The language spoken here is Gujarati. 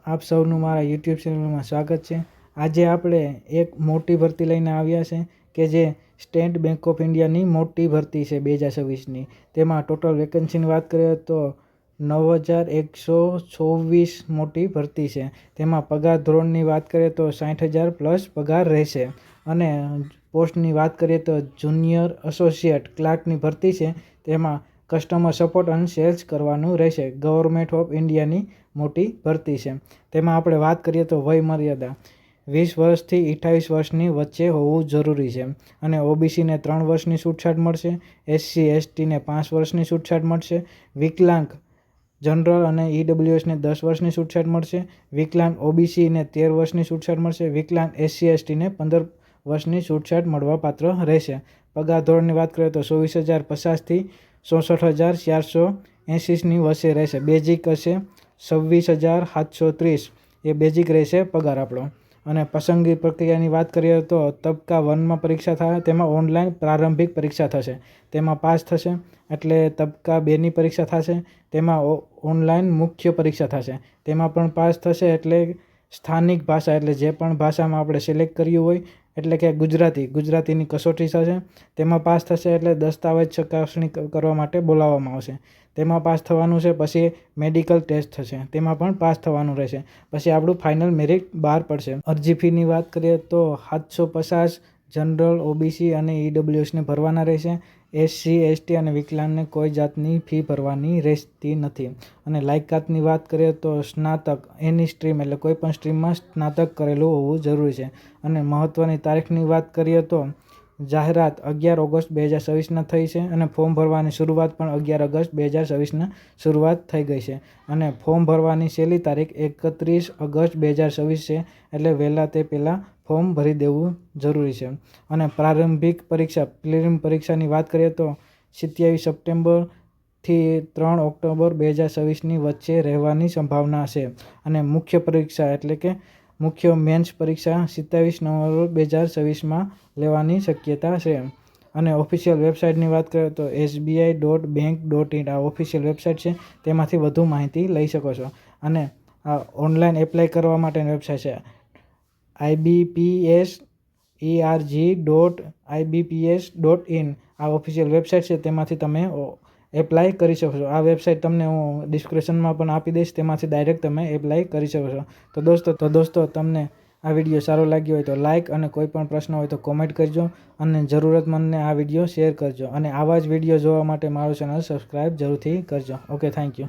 આપ સૌનું મારા યુટ્યુબ ચેનલમાં સ્વાગત છે। આજે આપણે એક મોટી ભરતી લઈને આવ્યા છે કે જે સ્ટેટ બેંક ઓફ ઇન્ડિયાની મોટી ભરતી છે 2026ની। તેમાં ટોટલ વેકન્સીની વાત કરીએ તો 9124 મોટી ભરતી છે। તેમાં પગાર ધોરણની વાત કરીએ તો 60,000 પ્લસ પગાર રહેશે। અને પોસ્ટની વાત કરીએ તો જુનિયર એસોસિએટ ક્લાર્કની ભરતી છે। તેમાં કસ્ટમર સપોર્ટ અને સેલ્સ કરવાનું રહેશે। ગવર્મેન્ટ ઓફ ઇન્ડિયાની મોટી ભરતી છે। તેમાં આપણે વાત કરીએ તો વય મર્યાદા 20 વર્ષથી 28 વર્ષની વચ્ચે હોવું જરૂરી છે। અને ઓબીસીને 3 વર્ષની છૂટછાટ મળશે, એસસી એસટીને 5 વર્ષની છૂટછાટ મળશે, વિકલાંગ જનરલ અને ઈડબ્લ્યુએસને 10 વર્ષની છૂટછાટ મળશે, વિકલાંગ ઓબીસીને 13 વર્ષની છૂટછાટ મળશે, વિકલાંગ એસસી એસટીને 15 વર્ષની છૂટછાટ મળવાપાત્ર રહેશે। પગાર ધોરણની વાત કરીએ તો 24,050થી 64,480ની વચ્ચે રહેશે। બેઝિક હશે 26,730 એ બેઝિક રહેશે પગાર આપણો। અને પસંદગી પ્રક્રિયાની વાત કરીએ તો તબક્કા 1માં પરીક્ષા થાય, તેમાં ઓનલાઈન પ્રારંભિક પરીક્ષા થશે, તેમાં પાસ થશે એટલે તબક્કા 2ની પરીક્ષા થશે, તેમાં ઓનલાઈન મુખ્ય પરીક્ષા થશે, તેમાં પણ પાસ થશે એટલે સ્થાનિક ભાષા એટલે જે પણ ભાષામાં આપણે સિલેક્ટ કર્યું હોય એટલે કે ગુજરાતીની કસોટી થશે, તેમાં પાસ થશે એટલે દસ્તાવેજ ચકાસણી કરવા માટે બોલાવવામાં આવશે, તેમાં પાસ થવાનું છે। પછી મેડિકલ ટેસ્ટ થશે, તેમાં પણ પાસ થવાનું રહેશે। પછી આપણું ફાઇનલ મેરિટ બહાર પડશે। અરજી ફીની વાત કરીએ તો 750 જનરલ ઓબીસી અને ઈડબ્લ્યુએસને ભરવાના રહેશે। એસસી એસટી અને વિકલાંગને કોઈ જાતની ફી ભરવાની રહેતી નથી। અને લાયકાતની વાત કરીએ તો સ્નાતક એની સ્ટ્રીમ એટલે કોઈ પણ સ્ટ્રીમમાં સ્નાતક કરેલું હોવું જરૂરી છે। અને મહત્ત્વની તારીખની વાત કરીએ તો જાહેરાત 11 ઓગસ્ટ 2026ના થઈ છે અને ફોર્મ ભરવાની શરૂઆત પણ 11 ઓગસ્ટ 2026ના શરૂઆત થઈ ગઈ છે। અને ફોર્મ ભરવાની છેલ્લી તારીખ 31 ઓગસ્ટ 2026 છે એટલે વહેલા તે પહેલાં ફોર્મ ભરી દેવું જરૂરી છે। અને પ્રારંભિક પરીક્ષા પ્રિલિમ પરીક્ષાની વાત કરીએ તો 27 સપ્ટેમ્બરથી 3 ઓક્ટોબર 2026ની વચ્ચે રહેવાની સંભાવના છે। અને મુખ્ય પરીક્ષા એટલે કે મુખ્ય મેન્સ પરીક્ષા 27 નવેમ્બર 2026માં લેવાની શક્યતા છે। અને ઓફિશિયલ વેબસાઇટની વાત કરીએ તો sbi.bank.in આ ઓફિશિયલ વેબસાઇટ છે, તેમાંથી વધુ માહિતી લઈ શકો છો। અને આ ઓનલાઈન એપ્લાય કરવા માટેની વેબસાઇટ છે ibpserg.ibps.in આ ઓફિશિયલ વેબસાઇટ છે, તેમાંથી તમે એપ્લાય કરી શકો છો। આ વેબસાઇટ તમને હું ડિસ્ક્રિપ્શનમાં પણ આપી દઈશ, તેમાંથી ડાયરેક્ટ તમે એપ્લાય કરી શકો છો। તો દોસ્તો તમને આ વિડીયો સારો લાગ્યો હોય તો લાઇક અને કોઈ પણ પ્રશ્ન હોય તો કોમેન્ટ કરજો અને જરૂરતમંદને આ વિડીયો શેર કરજો। અને આવા જ વિડીયો જોવા માટે મારું ચેનલ સબસ્ક્રાઈબ જરૂરથી કરજો। Okay, thank you.